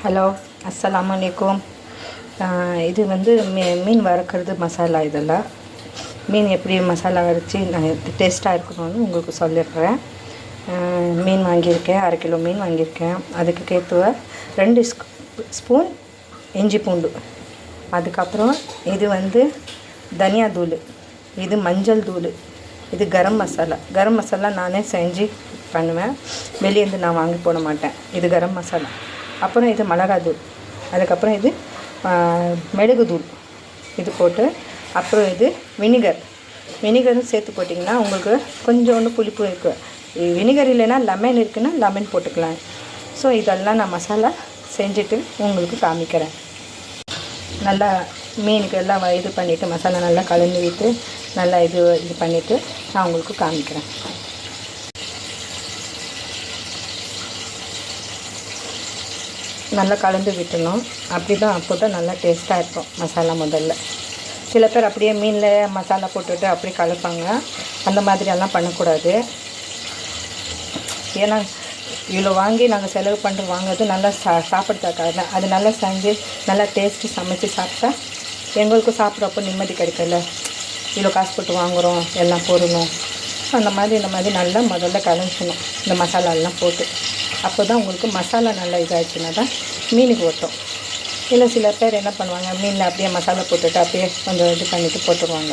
Hello, அஸ்ஸலாமு அலைக்கும். இது வந்து மீன் வறுக்கிறது மசாலா. இதெல்லாம் மீன் எப்படி மசாலா வரைச்சி நான் டேஸ்ட்டாக இருக்கணும்னு உங்களுக்கு சொல்லிடுறேன். மீன் வாங்கியிருக்கேன், 1/2 கிலோ மீன் வாங்கியிருக்கேன். அதுக்கு கேத்துவ 2 ஸ்பூன் இஞ்சி பூண்டு. அதுக்கப்புறம் இது வந்து தனியா தூள், இது மஞ்சள் தூள், இது கரம் மசாலா. கரம் மசாலா நானே செஞ்சு பண்ணுவேன், வெளியேருந்து நான் வாங்கி போட மாட்டேன். இது கரம் மசாலா. அப்புறம் இது மிளகாத்தூள், அதுக்கப்புறம் இது மிளகு தூள் இது போட்டு, அப்புறம் இது வினிகரும் சேர்த்து போட்டிங்கன்னா உங்களுக்கு கொஞ்சோண்டு புளிப்பு இருக்குது. வினிகர் இல்லைன்னா லெமன் இருக்குன்னா லெமன் போட்டுக்கலாம். ஸோ இதெல்லாம் நான் மசாலா செஞ்சுட்டு உங்களுக்கு காமிக்கிறேன். நல்லா மீனுக்கு எல்லாம் இது பண்ணிவிட்டு மசாலா நல்லா கலந்து விட்டு நல்லா இது பண்ணிவிட்டு நான் உங்களுக்கு காமிக்கிறேன். நல்லா கலந்து விட்டணும். அப்போ தான் நல்லா டேஸ்ட்டாக இருக்கும் மசாலா. முதல்ல சில பேர் அப்படியே மீனில் மசாலா போட்டுவிட்டு அப்படியே கலப்பாங்க. அந்த மாதிரியெல்லாம் பண்ணக்கூடாது. ஏன்னா இவ்வளோ வாங்கி நாங்கள் செலவு பண்ணிட்டு வாங்குறது நல்லா சாப்பிட்றதுக்காக. அது நல்லா செஞ்சு நல்லா டேஸ்ட்டு சமைச்சு சாப்பிட்டா எங்களுக்கும் சாப்பிட்றப்போ நிம்மதி கிடைக்கல. இவ்வளோ காசு போட்டு வாங்குகிறோம், எல்லாம் பொருளும். இந்த மாதிரி நல்லா முதல்ல கலந்துக்கணும் இந்த மசாலாலாம் போட்டு. அப்போ தான் உங்களுக்கு மசாலா நல்லா இதாகிடுச்சுன்னா தான் மீனுக்கு ஓட்டும். இல்லை சில பேர் என்ன பண்ணுவாங்க, மீனில் அப்படியே மசாலா போட்டுட்டு அப்படியே கொஞ்சம் இது பண்ணிவிட்டு போட்டுருவாங்க.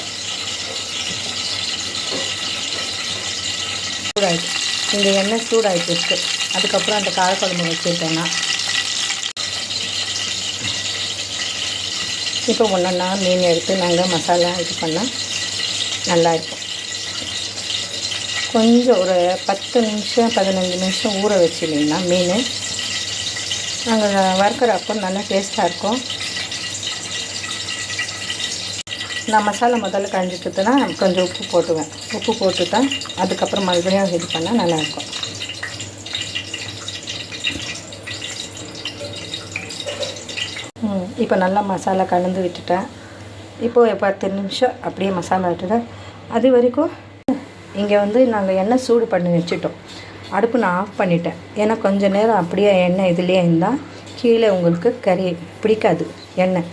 சூடாகிடுச்சு, இங்கே எண்ணெய் சூடாகிடுச்சு. அதுக்கப்புறம் அந்த காரக்குழம்பு வச்சுட்டேன்னா இப்போ ஒன்றா மீன் எடுத்து நாங்கள் மசாலா இது பண்ணால் நல்லாயிருக்கும். கொஞ்சம் ஒரு 10 நிமிஷம் 15 நிமிஷம் ஊற வச்சுட்டிங்கன்னா மீன் நாங்கள் வறுக்கிறப்போ நல்லா டேஸ்ட்டாக இருக்கும். நான் மசாலா முதல்ல கழிஞ்சிட்டுனா கொஞ்சம் உப்பு போட்டுவேன். உப்பு போட்டு தான் அதுக்கப்புறம் மறுபடியும் இது பண்ணால் நல்லாயிருக்கும். இப்போ நல்லா மசாலா கலந்து விட்டுட்டேன். இப்போது 10 நிமிஷம் அப்படியே மசாலா விட்டுட்டேன். அது வரைக்கும் இங்கே வந்து நாங்கள் எண்ணெய் சூடு பண்ணி வச்சுட்டோம். அடுப்பு நான் ஆஃப் பண்ணிட்டேன். ஏன்னா கொஞ்சம் நேரம் அப்படியே எண்ணெய் இதுலேயே இருந்தால் கீழே உங்களுக்கு கறி பிடிக்காது, எண்ணெய்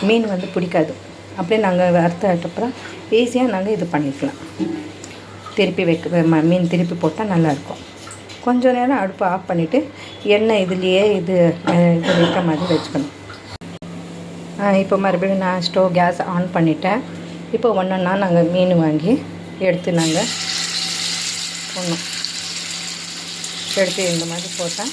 மீன் வந்து பிடிக்காது. அப்படியே நாங்கள் வறுத்தப்புறம் ஈஸியாக நாங்கள் இது பண்ணிக்கலாம். திருப்பி மீன் திருப்பி போட்டால் நல்லாயிருக்கும். கொஞ்சம் நேரம் அடுப்பு ஆஃப் பண்ணிவிட்டு எண்ணெய் இதுலேயே இது வைக்க மாதிரி வச்சுக்கணும். இப்போ மறுபடியும் நான் கேஸ் ஆன் பண்ணிட்டேன். இப்போ ஒன்றா நாங்கள் மீன் வாங்கி எடுத்து நாங்கள் போடணும். எடுத்து இந்த மாதிரி போட்டால்